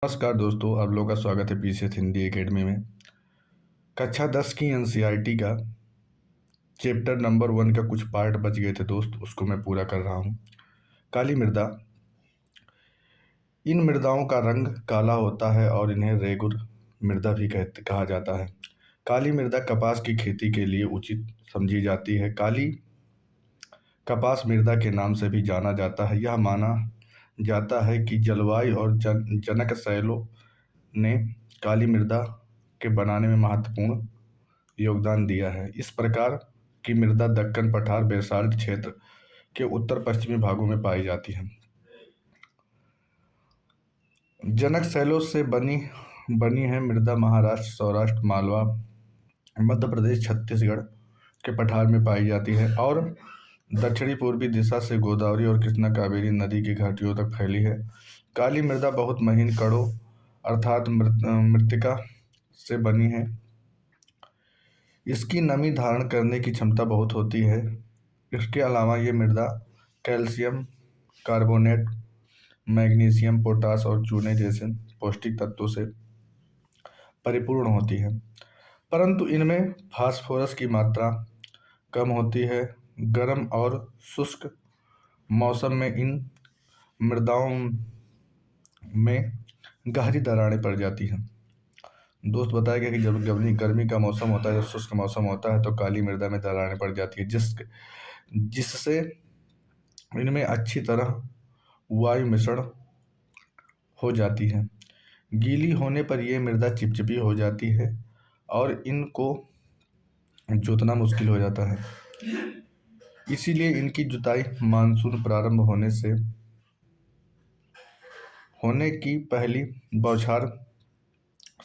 नमस्कार दोस्तों, आप लोगों का स्वागत है पीसीएस हिंदी एकेडमी में। कक्षा 10 की एनसीईआरटी का चैप्टर नंबर 1 का कुछ पार्ट बच गए थे दोस्त, उसको मैं पूरा कर रहा हूँ। काली मृदा। इन मृदाओं का रंग काला होता है और इन्हें रेगुर मृदा भी कहा जाता है। काली मृदा कपास की खेती के लिए उचित समझी जाती है। काली कपास मृदा के नाम से भी जाना जाता है। यह माना जाता है कि जलवायु और जनक शैलों ने काली मृदा के बनाने में महत्वपूर्ण योगदान दिया है। इस प्रकार की मृदा दक्कन पठार बैसाल्ट क्षेत्र के उत्तर पश्चिमी भागों में पाई जाती है। जनक शैलों से बनी बनी है मृदा महाराष्ट्र, सौराष्ट्र, मालवा, मध्य प्रदेश, छत्तीसगढ़ के पठार में पाई जाती है और दक्षिणी पूर्वी दिशा से गोदावरी और कृष्णा कावेरी नदी की घाटियों तक फैली है। काली मृदा बहुत महीन कणों अर्थात मृत्तिका से बनी है। इसकी नमी धारण करने की क्षमता बहुत होती है। इसके अलावा ये मृदा कैल्शियम कार्बोनेट, मैग्नीशियम, पोटास और चूने जैसे पौष्टिक तत्वों से परिपूर्ण होती है, परंतु इनमें फास्फोरस की मात्रा कम होती है। गर्म और शुष्क मौसम में इन मृदाओं में गहरी दरारें पड़ जाती हैं। दोस्त बताया गया कि जब गर्मी का मौसम होता है, जब शुष्क मौसम होता है, तो काली मृदा में दरारें पड़ जाती है, जिससे इनमें अच्छी तरह वायु मिश्रण हो जाती है। गीली होने पर यह मृदा चिपचिपी हो जाती है और इनको जोतना मुश्किल हो जाता है। इसीलिए इनकी जुताई मानसून प्रारंभ होने की पहली बौछार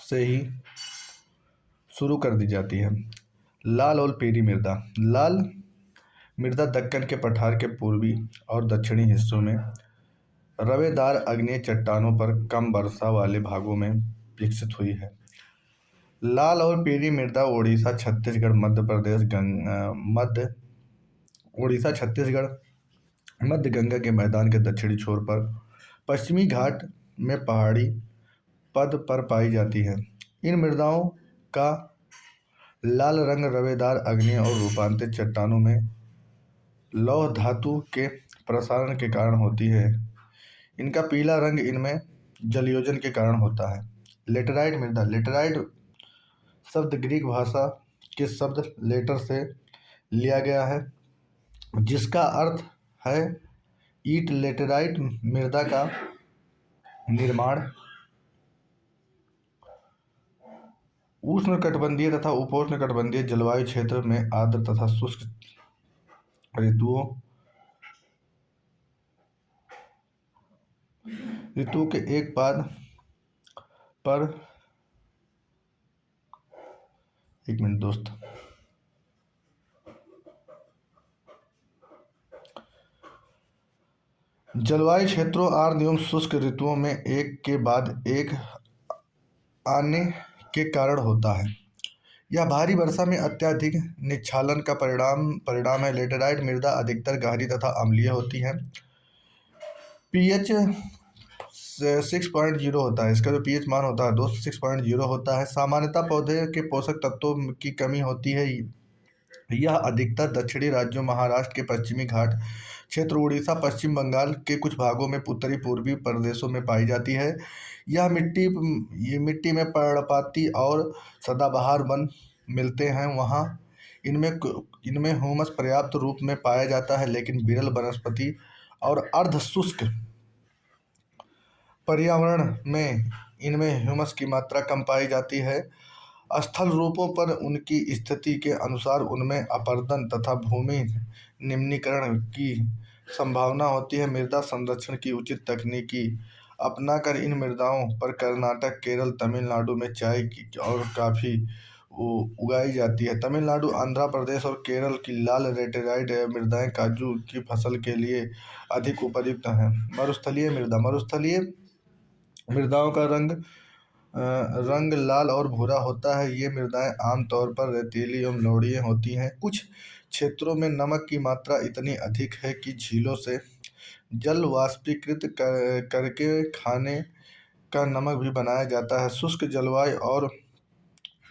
से ही शुरू कर दी जाती है। लाल और पीली मृदा। लाल मृदा दक्कन के पठार के पूर्वी और दक्षिणी हिस्सों में रवेदार आग्नेय चट्टानों पर कम वर्षा वाले भागों में विकसित हुई है। लाल और पीली मृदा ओडिशा, छत्तीसगढ़, मध्य गंगा के मैदान के दक्षिणी छोर पर पश्चिमी घाट में पहाड़ी पद पर पाई जाती है। इन मृदाओं का लाल रंग रवेदार आग्नेय और रूपांतरित चट्टानों में लौह धातु के प्रसारण के कारण होती है। इनका पीला रंग इनमें जलयोजन के कारण होता है। लेटराइट मृदा। लेटराइट शब्द ग्रीक भाषा के शब्द लेटर से लिया गया है, जिसका अर्थ है ईट। लेटराइट मृदा का निर्माण उष्णकटिबंधीय तथा उपोष्णकटिबंधीय जलवायु क्षेत्र में आर्द्र तथा शुष्क ऋतुओं के एक बाद पर एक मिनट दोस्त। जलवायु क्षेत्रों आर्द्र एवं शुष्क ऋतुओं में एक के बाद एक आने के कारण होता है। यह भारी वर्षा में अत्यधिक निच्छालन का परिणाम है। लेटेराइट मृदा अधिकतर गहरी तथा अम्लीय होती है। पीएच 6.0 होता है। इसका जो पीएच मान होता है दोस्त 6.0 होता है। सामान्यतः पौधे के पोषक तत्वों की कमी होती है। यह अधिकतर दक्षिणी राज्यों, महाराष्ट्र के पश्चिमी घाट क्षेत्र, उड़ीसा, पश्चिम बंगाल के कुछ भागों में, उत्तरी पूर्वी प्रदेशों में पाई जाती है। यह मिट्टी में पर्णपाती और सदाबहार वन मिलते हैं। वहाँ इनमें ह्यूमस पर्याप्त रूप में पाया जाता है, लेकिन विरल वनस्पति और अर्ध शुष्क पर्यावरण में इनमें ह्यूमस की मात्रा कम पाई जाती है। स्थल रूपों पर उनकी स्थिति के अनुसार उनमें अपरदन तथा भूमि निम्नीकरण की संभावना होती है। मृदा संरक्षण की उचित तकनीकी अपनाकर इन मृदाओं पर कर्नाटक, केरल, तमिलनाडु में चाय की और काफ़ी उगाई जाती है। तमिलनाडु, आंध्र प्रदेश और केरल की लाल लेटेराइट मृदाएं काजू की फसल के लिए अधिक उपयुक्त हैं। मरुस्थलीय मृदा। मरुस्थलीय मृदाओं का रंग लाल और भूरा होता है। ये मृदाएं आमतौर पर रेतीली एवं लवणीय होती हैं। कुछ क्षेत्रों में नमक की मात्रा इतनी अधिक है कि झीलों से जल वाष्पीकृत करके खाने का नमक भी बनाया जाता है। शुष्क जलवायु और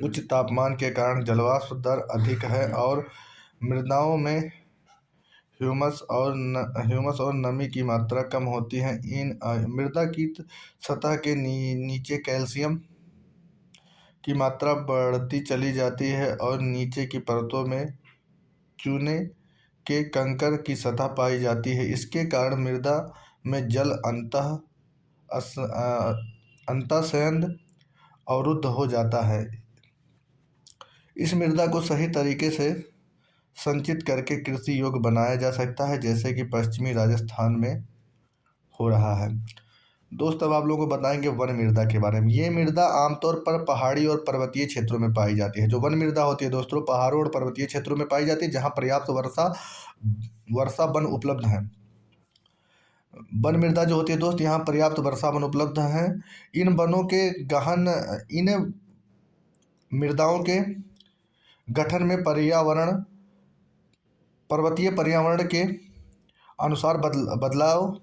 उच्च तापमान के कारण जलवाष्प दर अधिक है और मृदाओं में ह्यूमस और नमी की मात्रा कम होती है। इन मृदा की सतह के नीचे कैल्शियम की मात्रा बढ़ती चली जाती है और नीचे की परतों में चूने के कंकड़ की सतह पाई जाती है। इसके कारण मृदा में जल अंतःसंयंत्र अवरुद्ध हो जाता है। इस मृदा को सही तरीके से संचित करके कृषि योग्य बनाया जा सकता है, जैसे कि पश्चिमी राजस्थान में हो रहा है। दोस्त अब आप लोगों को बताएंगे वन मृदा के बारे में। ये मृदा आमतौर पर पहाड़ी और पर्वतीय क्षेत्रों में पाई जाती है। जो वन मृदा होती है दोस्तों, पहाड़ों और पर्वतीय क्षेत्रों में पाई जाती है, जहाँ पर्याप्त वर्षा वन उपलब्ध है। वन मृदा जो होती है दोस्त, यहाँ पर्याप्त वर्षा वन उपलब्ध है। इन मृदाओं के गठन में पर्वतीय पर्यावरण के अनुसार बदलाव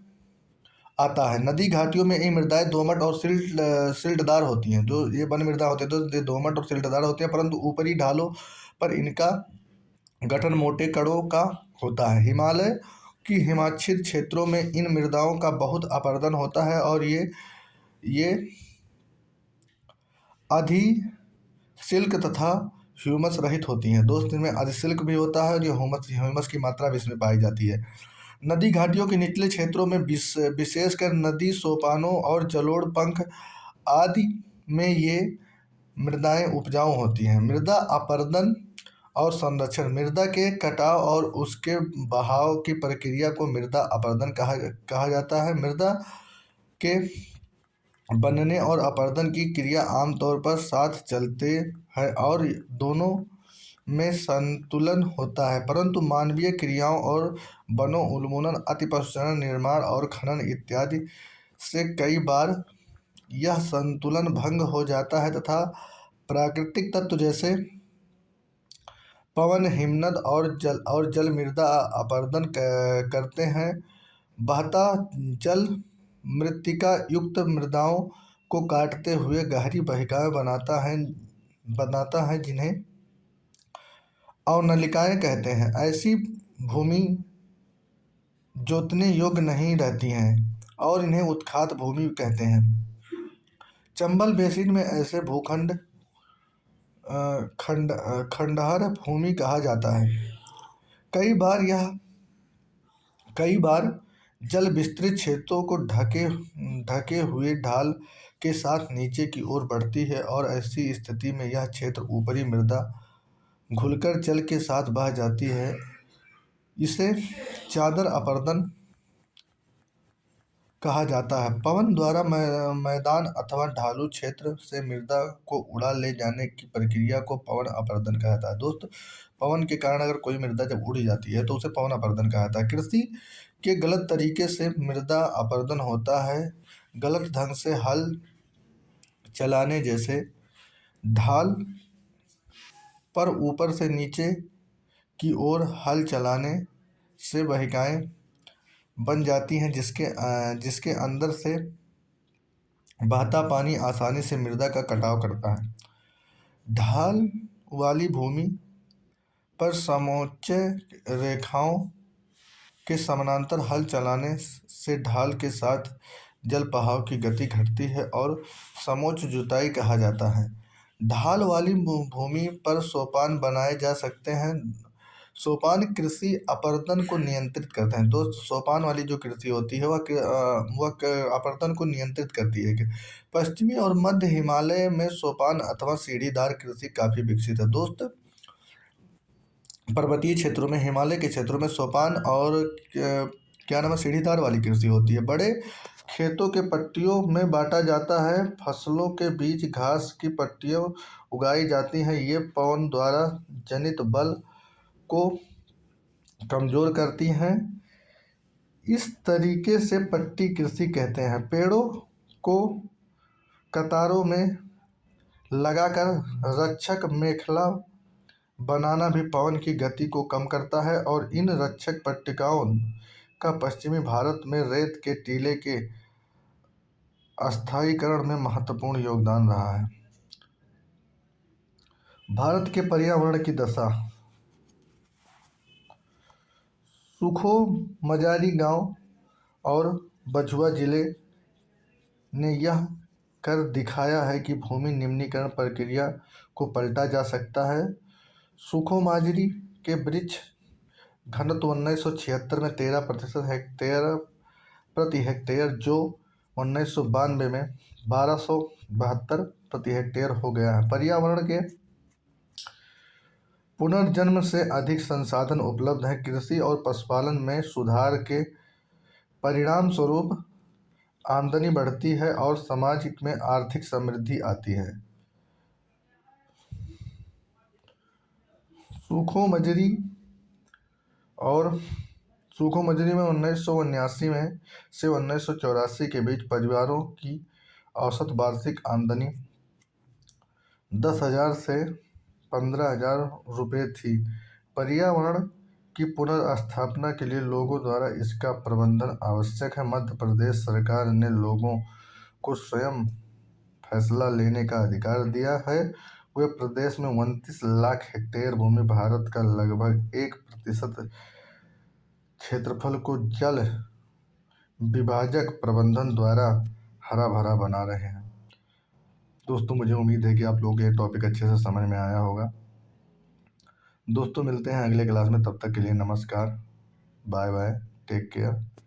आता है। नदी घाटियों में ये मृदाएं दोमट और सिल्टदार होती हैं। जो ये वन मृदा होते हैं तो ये दोमट और सिल्टदार होते हैं, परंतु ऊपरी ढालों पर इनका गठन मोटे कणों का होता है। हिमालय की हिमाच्छिद क्षेत्रों में इन मृदाओं का बहुत अपरदन होता है और ये अधिसिल्क तथा ह्यूमस रहित होती हैं। दोस्त इनमें अधिसिल्क भी होता है और ये ह्यूमस की मात्रा भी इसमें पाई जाती है। नदी घाटियों के निचले क्षेत्रों में विशेषकर नदी सोपानों और जलोढ़ पंख आदि में ये मृदाएं उपजाऊ होती हैं। मृदा अपरदन और संरक्षण। मृदा के कटाव और उसके बहाव की प्रक्रिया को मृदा अपरदन कहा जाता है। मृदा के बनने और अपरदन की क्रिया आमतौर पर साथ चलते हैं और दोनों में संतुलन होता है, परंतु मानवीय क्रियाओं और वनों उन्मूलन, अतिपशुचरण, निर्माण और खनन इत्यादि से कई बार यह संतुलन भंग हो जाता है तथा प्राकृतिक तत्व जैसे पवन, हिमनद और जल मृदा अपरदन करते हैं। बहता जल मृत्तिका युक्त मृदाओं को काटते हुए गहरी वाहिकाएं बनाता है जिन्हें अवनलिकाएं कहते हैं। ऐसी भूमि जोतने योग्य नहीं रहती हैं और इन्हें उत्खात भूमि कहते हैं। चंबल बेसिन में ऐसे भूखंड खंडहर भूमि कहा जाता है। कई बार जल विस्तृत क्षेत्रों को ढके हुए ढाल के साथ नीचे की ओर बढ़ती है और ऐसी स्थिति में यह क्षेत्र ऊपरी मृदा घुलकर जल के साथ बह जाती है। इसे चादर अपरदन कहा जाता है। पवन द्वारा मैदान अथवा ढालू क्षेत्र से मृदा को उड़ा ले जाने की प्रक्रिया को पवन अपरदन कहा जाता है। दोस्त पवन के कारण अगर कोई मृदा जब उड़ जाती है तो उसे पवन अपरदन कहा जाता है। कृषि के गलत तरीके से मृदा अपरदन होता है। गलत ढंग से हल चलाने, जैसे ढाल पर ऊपर से नीचे की ओर हल चलाने से वाहिकाएं बन जाती हैं जिसके अंदर से बहता पानी आसानी से मृदा का कटाव करता है। ढाल वाली भूमि पर समोच्च रेखाओं के समानांतर हल चलाने से ढाल के साथ जल बहाव की गति घटती है और समोच्च जुताई कहा जाता है। ढाल वाली भूमि पर सोपान बनाए जा सकते हैं। सोपान कृषि अपरदन को नियंत्रित करते हैं। दोस्त सोपान वाली जो कृषि होती है वह अपरदन को नियंत्रित करती है। पश्चिमी और मध्य हिमालय में सोपान अथवा सीढ़ीदार कृषि काफी विकसित है। दोस्त पर्वतीय क्षेत्रों में, हिमालय के क्षेत्रों में सोपान और क्या नाम है सीढ़ीदार वाली कृषि होती है। बड़े खेतों के पट्टियों में बांटा जाता है। फसलों के बीच घास की पट्टियां उगाई जाती हैं। ये पवन द्वारा जनित बल को कमजोर करती हैं। इस तरीके से पट्टी कृषि कहते हैं। पेड़ों को कतारों में लगाकर रक्षक मेखला बनाना भी पवन की गति को कम करता है और इन रक्षक पट्टिकाओं का पश्चिमी भारत में रेत के टीले के स्थायीकरण में महत्वपूर्ण योगदान रहा है। भारत के पर्यावरण की दशा। सुखो मजारी गांव और बछुआ जिले ने यह कर दिखाया है कि भूमि निम्नीकरण प्रक्रिया को पलटा जा सकता है। सुखो माजरी के वृक्ष घनत्व 1976 में 13% प्रति हेक्टेयर जो 1992 में 1272 प्रति हेक्टेयर हो गया है। पर्यावरण के पुनर्जन्म से अधिक संसाधन उपलब्ध हैं। कृषि और पशुपालन में सुधार के परिणाम स्वरूप आमदनी बढ़ती है और समाज में आर्थिक समृद्धि आती है। सूखो मजरी और सूखो मजरी में 1979 में से 1984 के बीच परिवारों की औसत वार्षिक आमदनी 10,000 से 15,000 रुपये थी। पर्यावरण की पुनर्स्थापना के लिए लोगों द्वारा इसका प्रबंधन आवश्यक है। मध्य प्रदेश सरकार ने लोगों को स्वयं फैसला लेने का अधिकार दिया है। वे प्रदेश में 29 लाख हेक्टेयर भूमि, भारत का लगभग 1% क्षेत्रफल को जल विभाजक प्रबंधन द्वारा हरा भरा बना रहे हैं। दोस्तों, मुझे उम्मीद है कि आप लोगों को ये टॉपिक अच्छे से समझ में आया होगा। दोस्तों, मिलते हैं अगले क्लास में, तब तक के लिए नमस्कार, बाय बाय, टेक केयर।